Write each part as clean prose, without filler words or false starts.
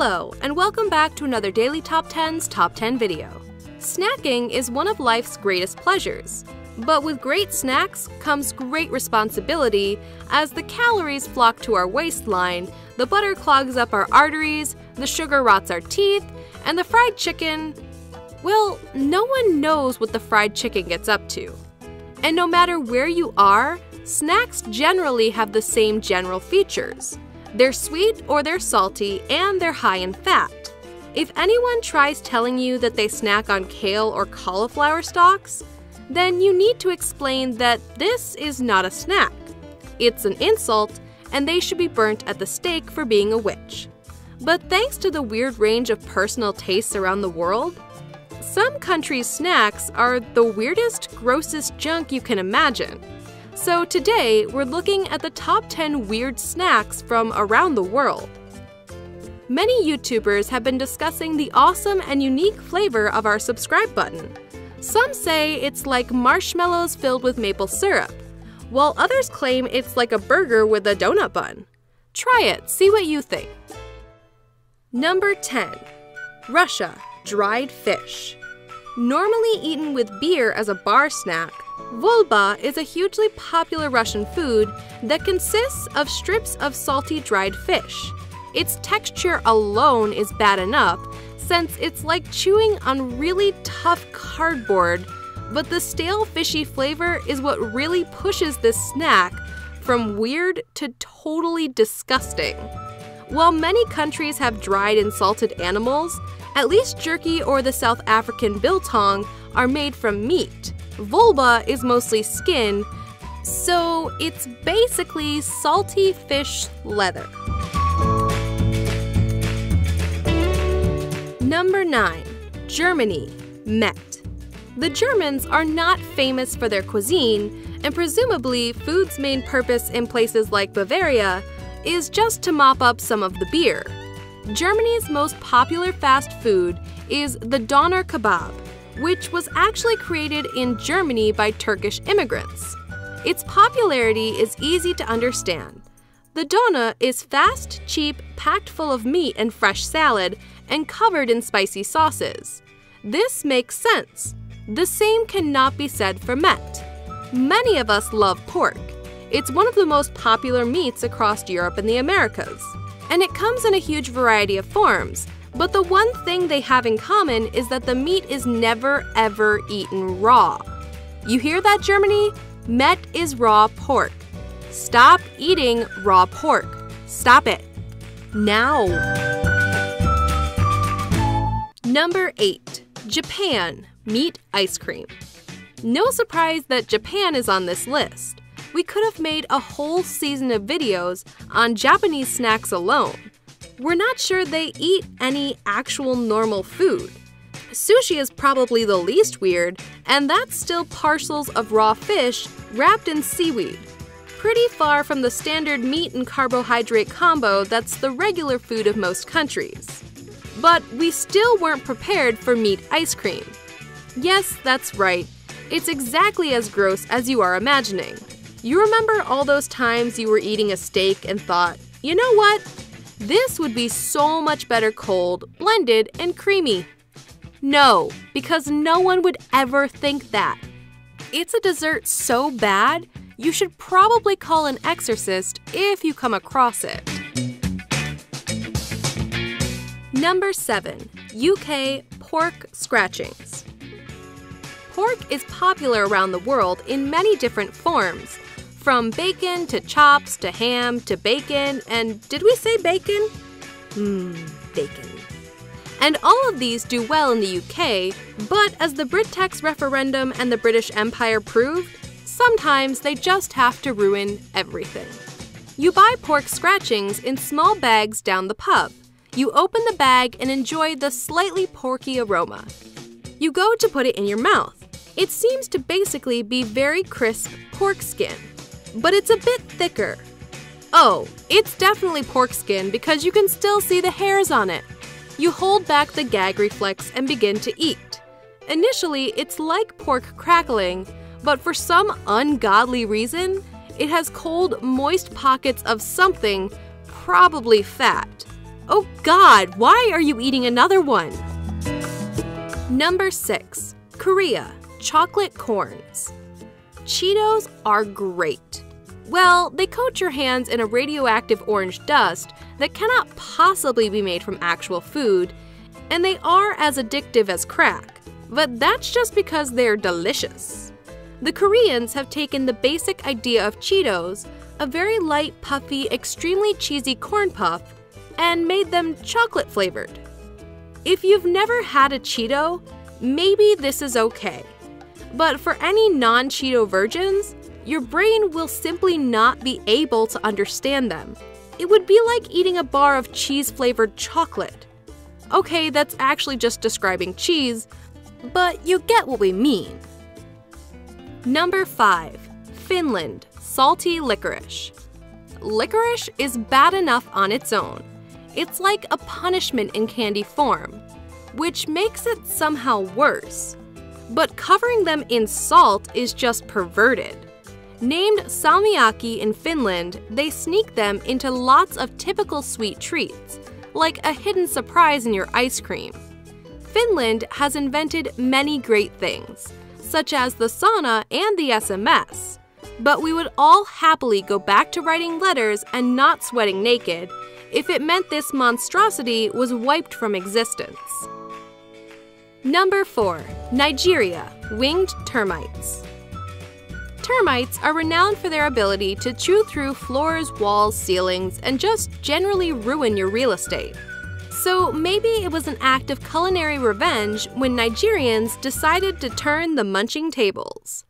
Hello, and welcome back to another Daily Top 10's Top 10 video. Snacking is one of life's greatest pleasures. But with great snacks comes great responsibility, as the calories flock to our waistline, the butter clogs up our arteries, the sugar rots our teeth, and the fried chicken… well, no one knows what the fried chicken gets up to. And no matter where you are, snacks generally have the same general features. They're sweet or they're salty, and they're high in fat. If anyone tries telling you that they snack on kale or cauliflower stalks, then you need to explain that this is not a snack. It's an insult, and they should be burnt at the stake for being a witch. But thanks to the weird range of personal tastes around the world, some countries' snacks are the weirdest, grossest junk you can imagine. So today, we're looking at the top 10 weird snacks from around the world. Many YouTubers have been discussing the awesome and unique flavor of our subscribe button. Some say it's like marshmallows filled with maple syrup, while others claim it's like a burger with a donut bun. Try it, see what you think. Number 10. Russia, dried fish. Normally eaten with beer as a bar snack, volba is a hugely popular Russian food that consists of strips of salty dried fish. Its texture alone is bad enough, since it's like chewing on really tough cardboard, but the stale fishy flavor is what really pushes this snack from weird to totally disgusting. While many countries have dried and salted animals, at least jerky or the South African biltong are made from meat. Volba is mostly skin, so it's basically salty fish leather. Number 9. Germany, Met. The Germans are not famous for their cuisine, and presumably food's main purpose in places like Bavaria is just to mop up some of the beer. Germany's most popular fast food is the doner kebab, which was actually created in Germany by Turkish immigrants. Its popularity is easy to understand. The doner is fast, cheap, packed full of meat and fresh salad, and covered in spicy sauces. This makes sense. The same cannot be said for Met. Many of us love pork. It's one of the most popular meats across Europe and the Americas. And it comes in a huge variety of forms, but the one thing they have in common is that the meat is never ever eaten raw. You hear that, Germany? Met is raw pork. Stop eating raw pork. Stop it. Now. Number 8. Japan, meat ice cream. No surprise that Japan is on this list. We could have made a whole season of videos on Japanese snacks alone. We're not sure they eat any actual normal food. Sushi is probably the least weird, and that's still parcels of raw fish wrapped in seaweed. Pretty far from the standard meat and carbohydrate combo that's the regular food of most countries. But we still weren't prepared for meat ice cream. Yes, that's right. It's exactly as gross as you are imagining. You remember all those times you were eating a steak and thought, you know what? This would be so much better cold, blended, and creamy. No, because no one would ever think that. It's a dessert so bad, you should probably call an exorcist if you come across it. Number 7. UK pork scratchings. Pork is popular around the world in many different forms, from bacon to chops to ham to bacon, and did we say bacon? Bacon. And all of these do well in the UK, but as the Brit-Tax referendum and the British Empire proved, sometimes they just have to ruin everything. You buy pork scratchings in small bags down the pub. You open the bag and enjoy the slightly porky aroma. You go to put it in your mouth. It seems to basically be very crisp pork skin, but it's a bit thicker. Oh, it's definitely pork skin because you can still see the hairs on it. You hold back the gag reflex and begin to eat. Initially, it's like pork crackling, but for some ungodly reason, it has cold, moist pockets of something, probably fat. Oh God, why are you eating another one? Number 6. Korea, chocolate corns. Cheetos are great. Well, they coat your hands in a radioactive orange dust that cannot possibly be made from actual food, and they are as addictive as crack, but that's just because they're delicious. The Koreans have taken the basic idea of Cheetos, a very light, puffy, extremely cheesy corn puff, and made them chocolate flavored. If you've never had a Cheeto, maybe this is okay. But for any non-Cheeto virgins, your brain will simply not be able to understand them. It would be like eating a bar of cheese-flavored chocolate. Okay, that's actually just describing cheese, but you get what we mean. Number 5. Finland, salty licorice. Licorice is bad enough on its own. It's like a punishment in candy form, which makes it somehow worse. But covering them in salt is just perverted. Named salmiakki in Finland, they sneak them into lots of typical sweet treats, like a hidden surprise in your ice cream. Finland has invented many great things, such as the sauna and the SMS, but we would all happily go back to writing letters and not sweating naked if it meant this monstrosity was wiped from existence. Number 4. Nigeria, winged termites. Termites are renowned for their ability to chew through floors, walls, ceilings, and just generally ruin your real estate. So maybe it was an act of culinary revenge when Nigerians decided to turn the munching tables.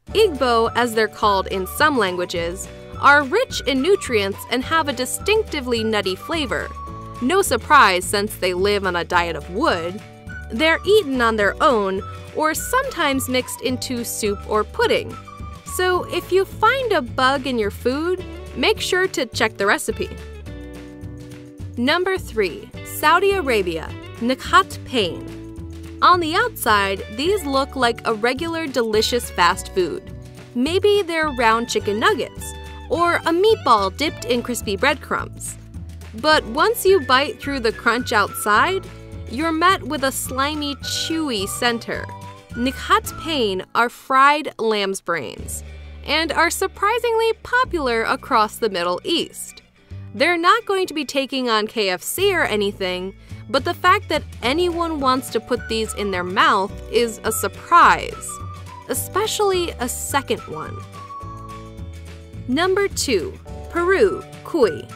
Igbo, as they're called in some languages, are rich in nutrients and have a distinctively nutty flavor. No surprise since they live on a diet of wood. They're eaten on their own or sometimes mixed into soup or pudding. So if you find a bug in your food, make sure to check the recipe. Number 3. Saudi Arabia, Nikhat pain. On the outside, these look like a regular delicious fast food. Maybe they're round chicken nuggets, or a meatball dipped in crispy breadcrumbs. But once you bite through the crunch outside, you're met with a slimy, chewy center. Nikhat pain are fried lamb's brains, and are surprisingly popular across the Middle East. They're not going to be taking on KFC or anything, but the fact that anyone wants to put these in their mouth is a surprise, especially a second one. Number 2. Peru, cuy.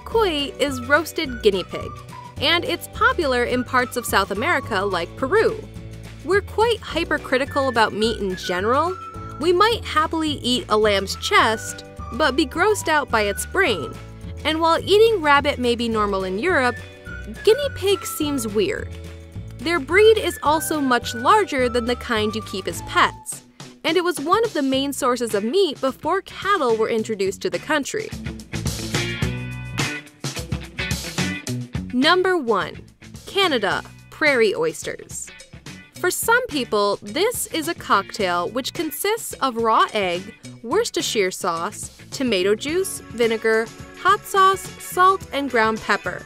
Cuy is roasted guinea pig, and it's popular in parts of South America like Peru. We're quite hypercritical about meat in general. We might happily eat a lamb's chest, but be grossed out by its brain. And while eating rabbit may be normal in Europe, guinea pig seems weird. Their breed is also much larger than the kind you keep as pets, and it was one of the main sources of meat before cattle were introduced to the country. Number 1. Canada, prairie oysters. For some people, this is a cocktail which consists of raw egg, Worcestershire sauce, tomato juice, vinegar, hot sauce, salt, and ground pepper.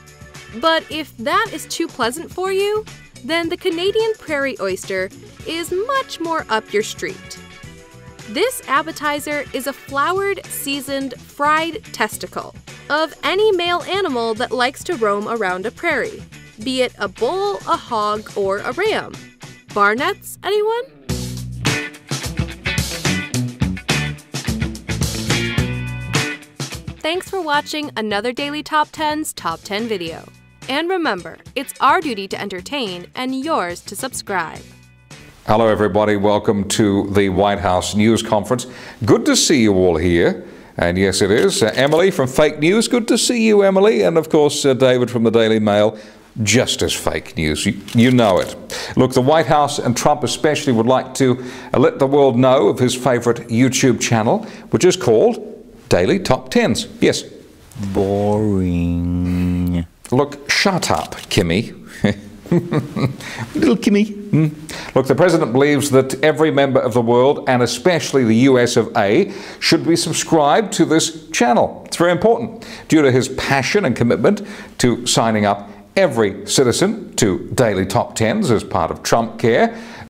But if that is too pleasant for you, then the Canadian prairie oyster is much more up your street. This appetizer is a floured, seasoned, fried testicle of any male animal that likes to roam around a prairie, be it a bull, a hog, or a ram. Bar nuts, anyone? Thanks for watching another Daily Top 10's Top 10 video. And remember, it's our duty to entertain and yours to subscribe. Hello everybody, welcome to the White House News Conference. Good to see you all here. And yes, it is. Emily from Fake News, good to see you, Emily. And of course, David from the Daily Mail, just as fake news. You know it. Look, the White House and Trump especially would like to let the world know of his favorite YouTube channel, which is called Daily Top 10s. Yes. Boring. Look, shut up, Kimmy. Little Kimmy. Look, the president believes that every member of the world, and especially the US of A, should be subscribed to this channel. It's very important due to his passion and commitment to signing up every citizen to daily top 10s as part of Trump Care.